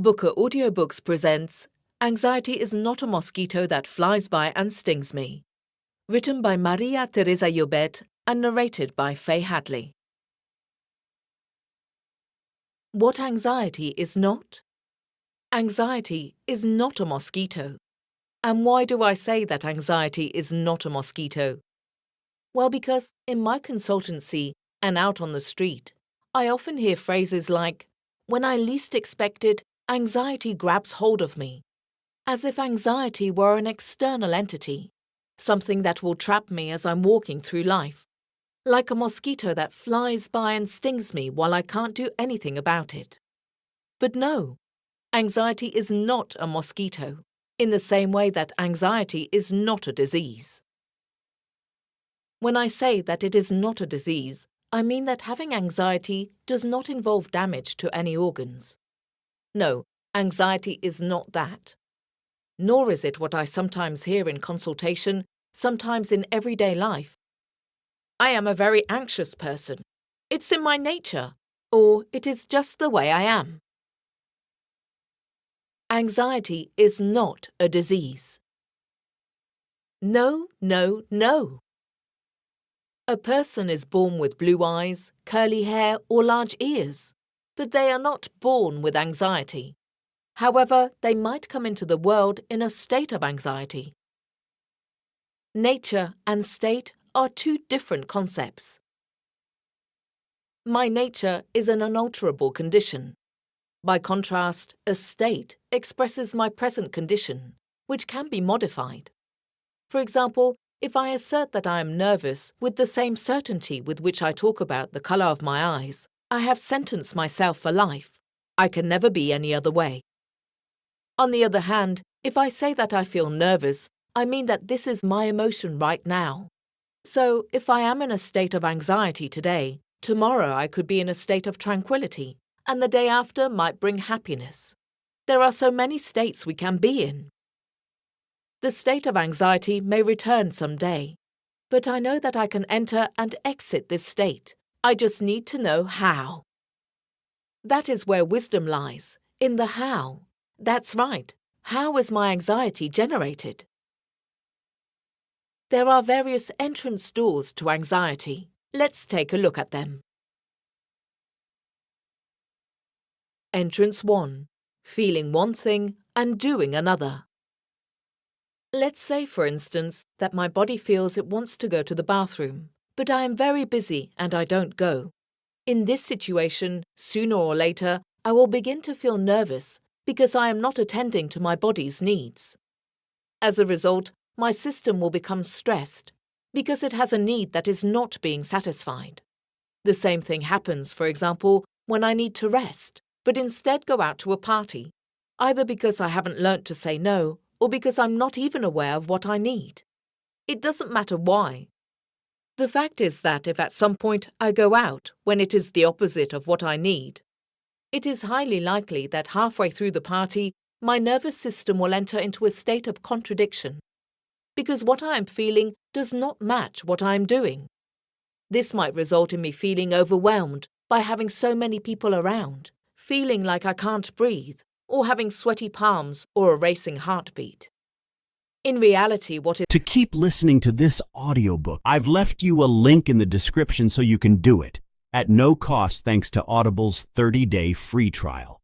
Booker Audiobooks presents Anxiety is Not a Mosquito That Flies By and Stings Me. Written by Maria Teresa Llobet and narrated by Faye Hadley. What anxiety is not? Anxiety is not a mosquito. And why do I say that anxiety is not a mosquito? Well, because in my consultancy and out on the street, I often hear phrases like, "When I least expect it, anxiety grabs hold of me," as if anxiety were an external entity, something that will trap me as I'm walking through life, like a mosquito that flies by and stings me while I can't do anything about it. But no, anxiety is not a mosquito, in the same way that anxiety is not a disease. When I say that it is not a disease, I mean that having anxiety does not involve damage to any organs. No, anxiety is not that. Nor is it what I sometimes hear in consultation, sometimes in everyday life. "I am a very anxious person. It's in my nature," or "it is just the way I am." Anxiety is not a disease. No, no, no. A person is born with blue eyes, curly hair, or large ears, but they are not born with anxiety. However, they might come into the world in a state of anxiety. Nature and state are two different concepts. My nature is an unalterable condition. By contrast, a state expresses my present condition, which can be modified. For example, if I assert that I am nervous with the same certainty with which I talk about the color of my eyes, I have sentenced myself for life. I can never be any other way. On the other hand, if I say that I feel nervous, I mean that this is my emotion right now. So, if I am in a state of anxiety today, tomorrow I could be in a state of tranquility, and the day after might bring happiness. There are so many states we can be in. The state of anxiety may return someday, but I know that I can enter and exit this state. I just need to know how. That is where wisdom lies, in the how. That's right. How is my anxiety generated? There are various entrance doors to anxiety. Let's take a look at them. Entrance 1. Feeling one thing and doing another. Let's say, for instance, that my body feels it wants to go to the bathroom, but I am very busy and I don't go. In this situation, sooner or later, I will begin to feel nervous because I am not attending to my body's needs. As a result, my system will become stressed because it has a need that is not being satisfied. The same thing happens, for example, when I need to rest, but instead go out to a party, either because I haven't learnt to say no or because I'm not even aware of what I need. It doesn't matter why. The fact is that if at some point I go out when it is the opposite of what I need, it is highly likely that halfway through the party, my nervous system will enter into a state of contradiction, because what I am feeling does not match what I am doing. This might result in me feeling overwhelmed by having so many people around, feeling like I can't breathe, or having sweaty palms or a racing heartbeat. In reality, To keep listening to this audiobook, I've left you a link in the description so you can do it, at no cost thanks to Audible's 30-day free trial.